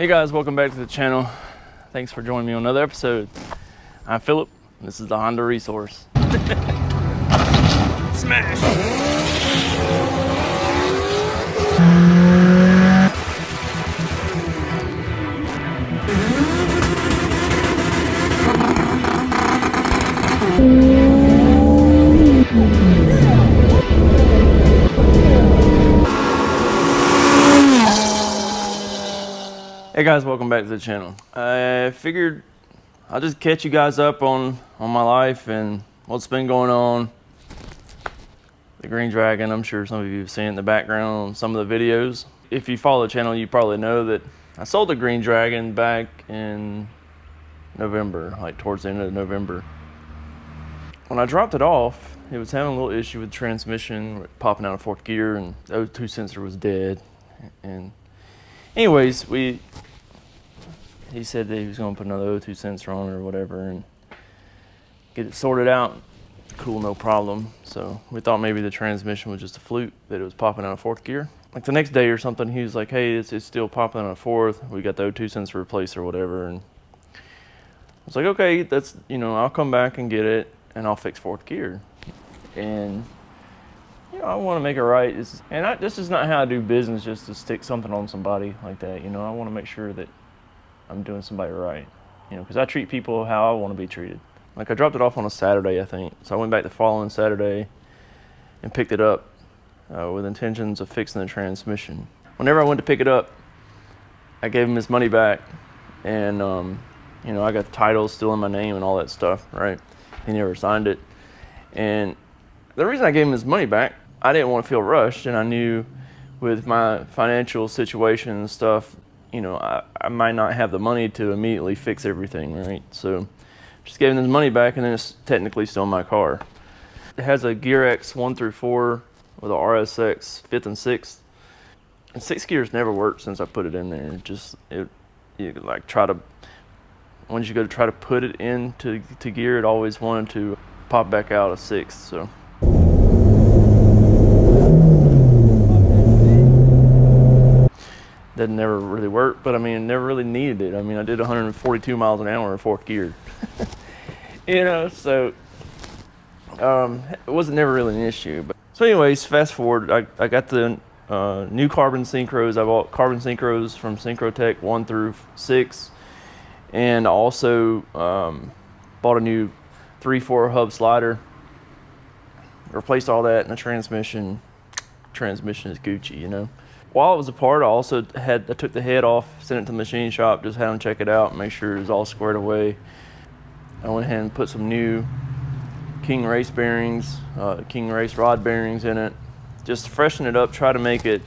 Hey guys, welcome back to the channel. Thanks for joining me on another episode. I'm Philip, and this is the Honda Resource. Smash! Hey guys, welcome back to the channel. I figured I'll just catch you guys up on my life and what's been going on. The Green Dragon, I'm sure some of you have seen it in the background on some of the videos. If you follow the channel, you probably know that I sold the Green Dragon back in November, like towards the end of November. When I dropped it off, it was having a little issue with transmission, popping out of fourth gear, and the O2 sensor was dead. And anyways, he said that he was going to put another O2 sensor on it or whatever and get it sorted out. Cool, no problem. So we thought maybe the transmission was just a fluke, that it was popping out of fourth gear. Like the next day or something, he was like, hey, it's still popping out of fourth. We got the O2 sensor replaced or whatever. And I was like, okay, that's, I'll come back and get it and I'll fix fourth gear. And I want to make it right. This is not how I do business, just to stick something on somebody like that. I want to make sure that I'm doing somebody right, because I treat people how I want to be treated. Like I dropped it off on a Saturday, I think. So I went back the following Saturday and picked it up with intentions of fixing the transmission. Whenever I went to pick it up, I gave him his money back, and I got the title still in my name and all that stuff, right? He never signed it. And the reason I gave him his money back, I didn't want to feel rushed, and I knew with my financial situation and stuff, I might not have the money to immediately fix everything, right? So just gave him his money back, and then it's technically still in my car. It has a Gear X 1 through 4 with a RSX 5th and 6th. And 6th gear's never worked since I put it in there. Once you go to try to put it into gear, it always wanted to pop back out of 6th, so. That never really worked, but it never really needed it. I did 142 miles an hour in fourth gear. So it wasn't never really an issue. So anyways, fast forward, I got the new carbon synchros. I bought carbon synchros from Synchrotech 1 through 6, and I also bought a new 3/4 hub slider. Replaced all that, and the transmission is Gucci, While it was apart, I took the head off, sent it to the machine shop, just had them check it out, make sure it was all squared away. I went ahead and put some new King Race bearings, King Race rod bearings in it. Just freshen it up, try to make it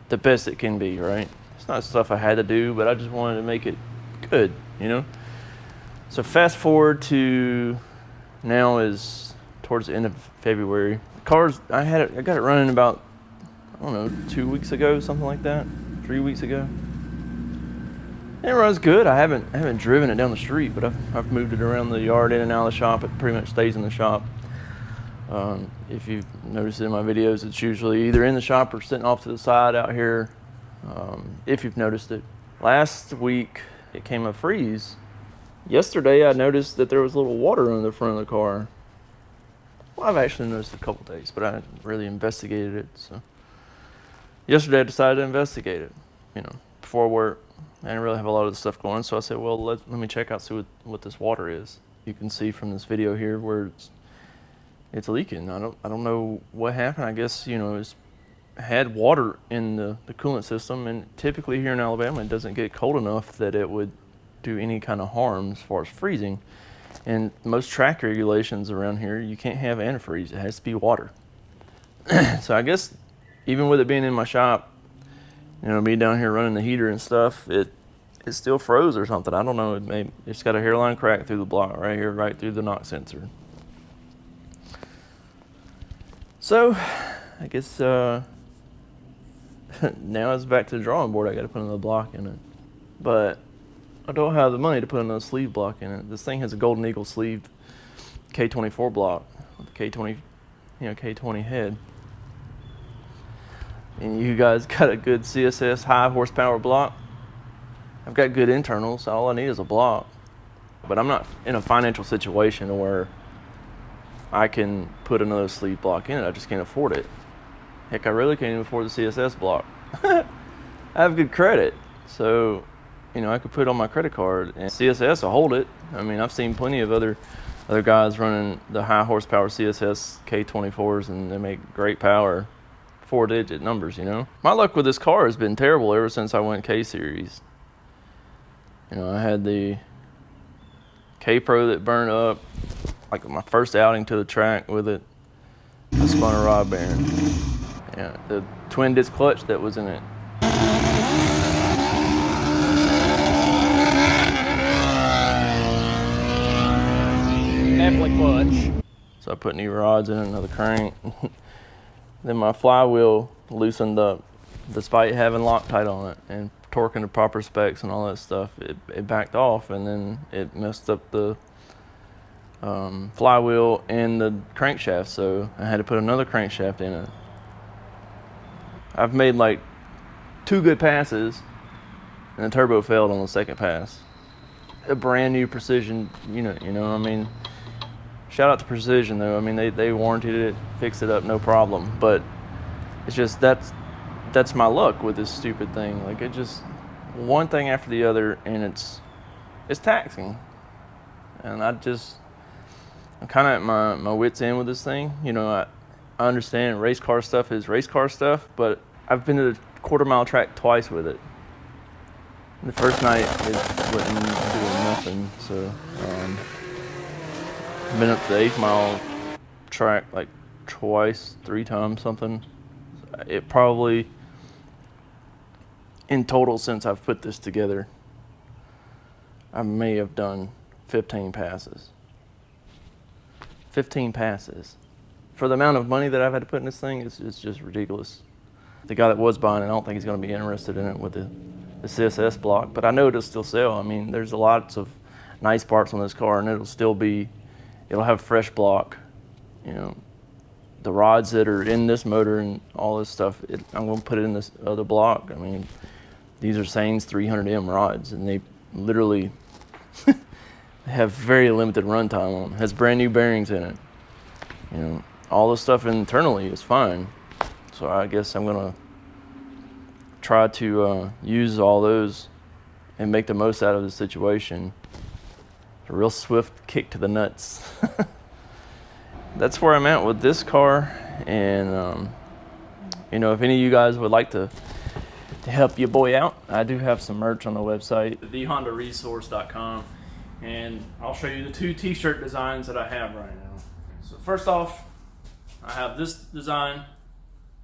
the best it can be, right? It's not stuff I had to do, but I just wanted to make it good, So fast forward to now is towards the end of February. The car's, I got it running about, 2 weeks ago, something like that, 3 weeks ago. It runs good. I haven't driven it down the street, but I've moved it around the yard, in and out of the shop. It pretty much stays in the shop. If you've noticed in my videos, it's usually either in the shop or sitting off to the side out here, if you've noticed it. Last week, it came a freeze. Yesterday, I noticed that there was a little water on the front of the car. Well, I've actually noticed it a couple days, but I haven't really investigated it, so. Yesterday I decided to investigate it, before work. I didn't really have a lot of the stuff going, so I said, well, let me check out, see what this water is. You can see from this video here where it's leaking. I don't know what happened. I guess, it's had water in the coolant system, and typically here in Alabama, it doesn't get cold enough that it would do any kind of harm as far as freezing. And most track regulations around here, you can't have antifreeze. It has to be water. So I guess, even with it being in my shop, me down here running the heater and stuff, it still froze or something. I don't know. It's got a hairline crack through the block right here, right through the knock sensor. So, I guess now it's back to the drawing board. I got to put another block in it, but I don't have the money to put another sleeve block in it. This thing has a Golden Eagle sleeved K24 block with the K20 head. And you guys got a good CSS high horsepower block. I've got good internals. All I need is a block. But I'm not in a financial situation where I can put another sleeve block in it. I just can't afford it. Heck, I really can't even afford the CSS block. I have good credit, so you know I could put it on my credit card, and CSS will hold it. I mean, I've seen plenty of other guys running the high horsepower CSS K24s, and they make great power, 4-digit numbers. You know, my luck with this car has been terrible ever since I went K series. You know, I had the K Pro that burned up, like my first outing to the track with it. I spun a rod bearing. Yeah, the twin disc clutch that was in it. Definitely clutch. So I put new rods in another crank. Then my flywheel loosened up, despite having Loctite on it and torquing the proper specs and all that stuff. It backed off, and then it messed up the flywheel and the crankshaft, so I had to put another crankshaft in it. I've made like 2 good passes, and the turbo failed on the second pass. A brand new Precision unit, you know what I mean? Shout out to Precision though. I mean, they warranted it, fixed it up, no problem. But it's just that's my luck with this stupid thing. Like, it just one thing after the other, and it's taxing. And I'm kind of at my wit's end with this thing. You know, I understand race car stuff is race car stuff, but I've been to the quarter-mile track twice with it. The first night it wasn't doing nothing, so I've been up to the 8th mile track like twice, 3 times, something. It probably, in total, since I've put this together, I may have done 15 passes. 15 passes. For the amount of money that I've had to put in this thing, it's just ridiculous. The guy that was buying it, I don't think he's going to be interested in it with the CSS block, but I know it'll still sell. I mean, there's lots of nice parts on this car, and it'll have fresh block. You know, the rods that are in this motor and all this stuff, I'm going to put it in this other block. I mean, these are Sainz 300M rods, and they literally have very limited runtime on them. It has brand new bearings in it. You know, all the stuff internally is fine. So I guess I'm gonna try to use all those and make the most out of the situation. A real swift kick to the nuts. That's where I'm at with this car, and you know, if any of you guys would like to help your boy out, I do have some merch on the website, thehondaresource.com, and I'll show you the 2 t-shirt designs that I have right now. So first off, I have this design.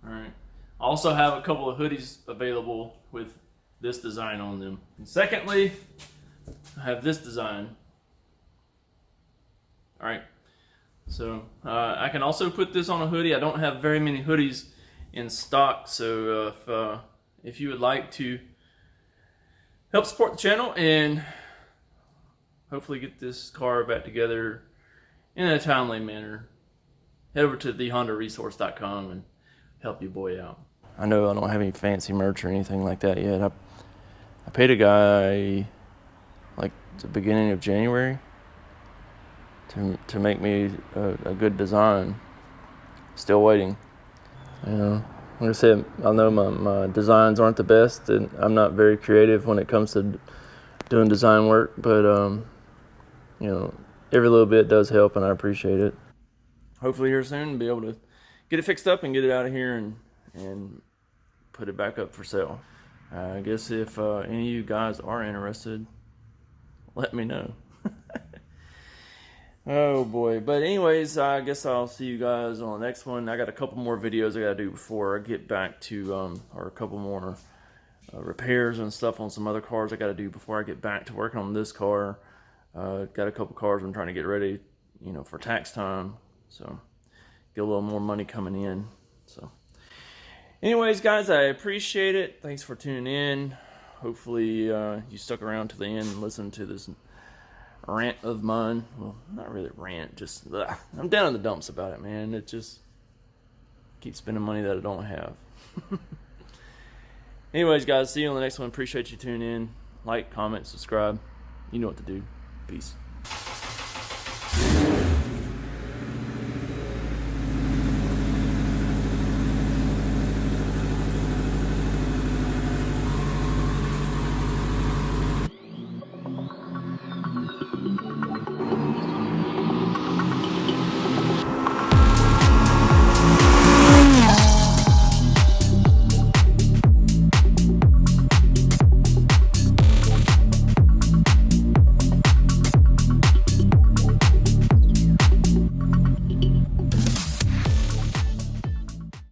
All right. I also have a couple of hoodies available with this design on them. And secondly, I have this design. All right. So I can also put this on a hoodie. I don't have very many hoodies in stock, so if you would like to help support the channel and hopefully get this car back together in a timely manner, head over to thehondaresource.com and help your boy out. I know I don't have any fancy merch or anything like that yet. I paid a guy like the beginning of January to make me a good design. Still waiting. You know, like I said, I know my designs aren't the best, and I'm not very creative when it comes to doing design work, but you know, every little bit does help, and I appreciate it. Hopefully here soon, be able to get it fixed up and get it out of here and put it back up for sale. I guess if any of you guys are interested, let me know. Oh boy. But anyways, I guess I'll see you guys on the next one. I got a couple more videos I gotta do before I get back to, or a couple more repairs and stuff on some other cars I gotta do before I get back to working on this car. Got a couple cars I'm trying to get ready, you know, for tax time. So get a little more money coming in. So anyways, guys, I appreciate it. Thanks for tuning in. Hopefully you stuck around to the end and listened to this rant of mine. Well, not really rant, just I'm down in the dumps about it, man. It just keeps spending money that I don't have. Anyways, guys, see you on the next one. Appreciate you tuning in, like, comment, subscribe. You know what to do. Peace.